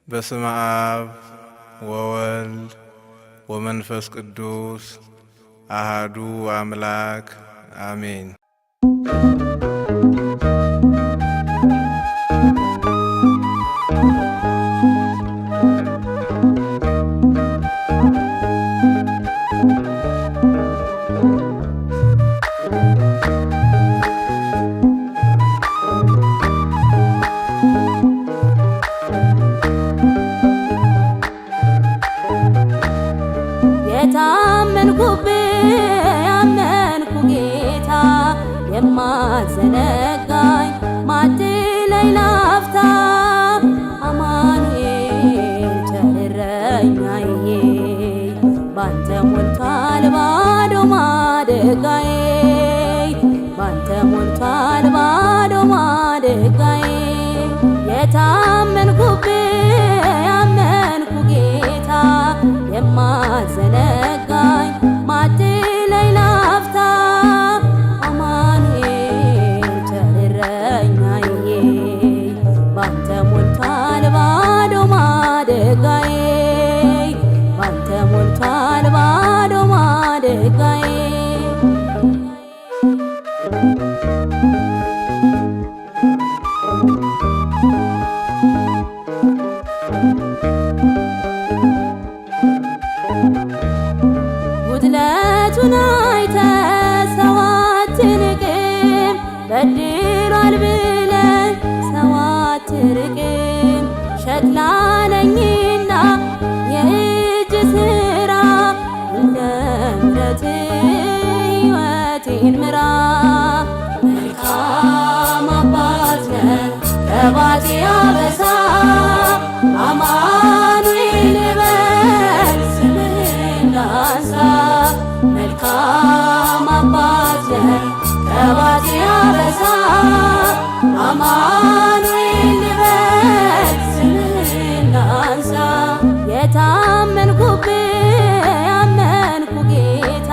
በስመ አብ ወወልድ ወመንፈስ ቅዱስ አሃዱ አምላክ አሜን። ያመንኩ ጌታ የማትዘነጋኝ ማትለይ ላፍታ አማኑኤል ቸር እረኛዬ ባንተ ሞልቷል ባዶ ማደጋዬ ባንተ ሞልቷል ባዶ ማደጋዬ ያመንኩ ጌታ የማትዘነጋኝ ማትለይ ላፍታ አማኑኤል ቸር እረኛዬ ባንተ ሞልቷል ባዶ ማደጋዬ ባንተ ሞልቷል ባዶ ማደጋዬ ጉድለቱን አይተህ ሰው አትንቅም በድሏል ብለህ ሰው አትርቅም ሸክላ ነኝና የእጅ ሥራ እንደ ምሕረትህ ሕይወቴን ምራ መልካም አባት ነህ ከባቴ አበሳ አማኑኤል በል ስምህን ላንሳ መልካም አባት ነህ ከባቴ አበሳ አማኑኤል በል ስምህን ላንሳ ያመንኩ ጌታ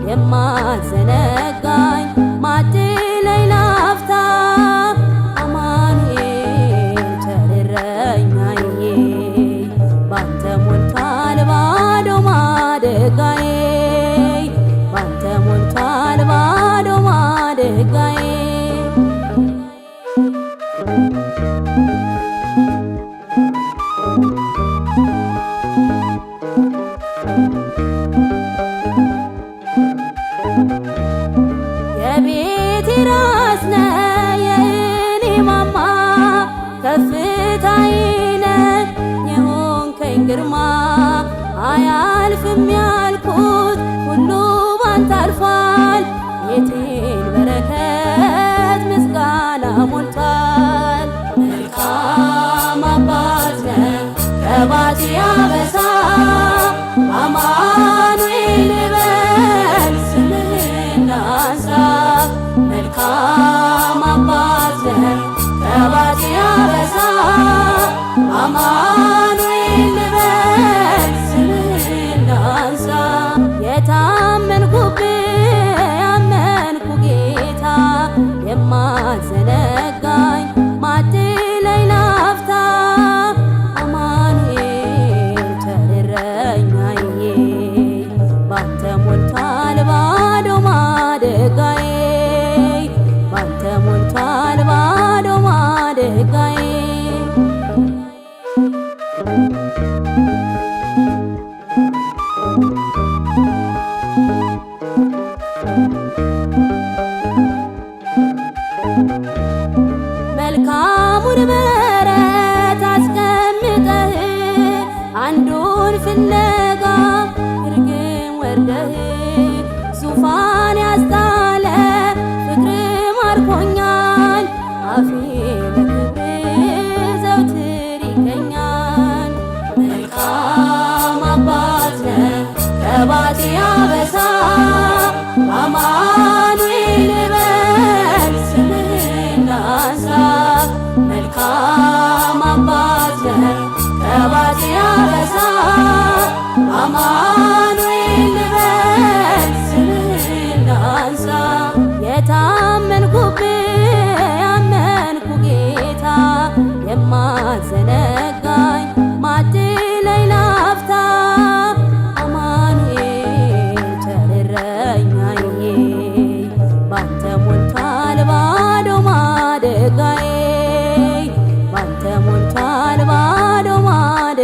የማትዘነጋኝ ማትለይ ላፍታ አማኑኤል ቸር እረኛዬ ባንተ ሞልቷል ባዶ ማደጋዬ ባንተ ሞልቷል ባዶ ማደጋዬ የቤቴ ራስ ነህ የእኔ ማማ ከፍታዬ ነህ የሆንከኝ ግርማ አያልፍም ያልኩት ሁሉ ባንተ አልፏል የቴን በረከት ምስጋና ሞልቷል መልካም አባት ነህ ከባቴ አበሳ አማኑኤል በል ስምህን ላንሳ መልካም አባት ነህ ከባቴ አበሳ አማኑኤል በል ስምህን ላንሳ ያመንኩ ጌታ የማትዘነጋኝ ማትለይ ላፍታ አማኑኤል ቸር እረኛዬ ባንተ ሞልቷል ባዶ ማደጋዬ ባንተ ሞልቷል ባዶ ማደጋዬ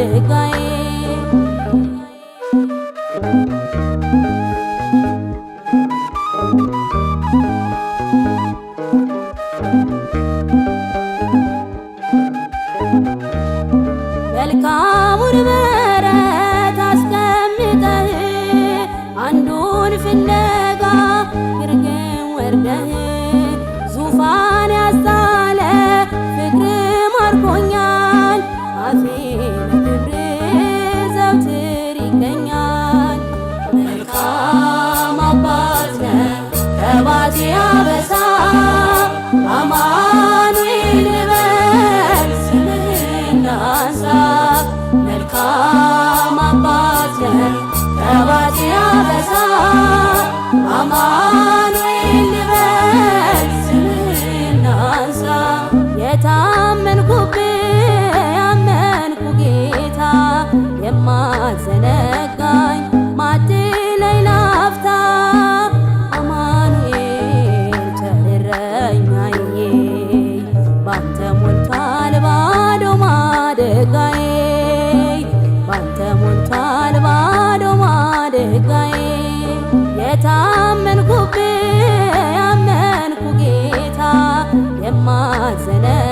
ማደጋዬ መልካሙን በረት አስቀምጠህ አንዱን ፍለጋ ግርግም ወርደህ ዙፋን ያስጣለ ፍቅር ማርኮኛል አፌ ለክብር ዘውትር ይገኛል። መልካም አባት ነህ ከባቴ አበሳ አማኑኤል በል ስምህን ላንሳ። መልካም አባት ነህ ከባቴ አበሳ አማኑኤል በል ስምህን ላንሳ። የታመንኩብህ ያመንኩ ጌታ የማትዘነጋኝ ማትለይ ላፍታ አማኑኤል ቸር እረኛዬ ባንተ ሞልቷል ባዶ ማደጋዬ ባንተ ሞልቷል ባዶ ማደጋዬ የታመንኩብህ ያመንኩ ጌታ የማትዘነጋኝ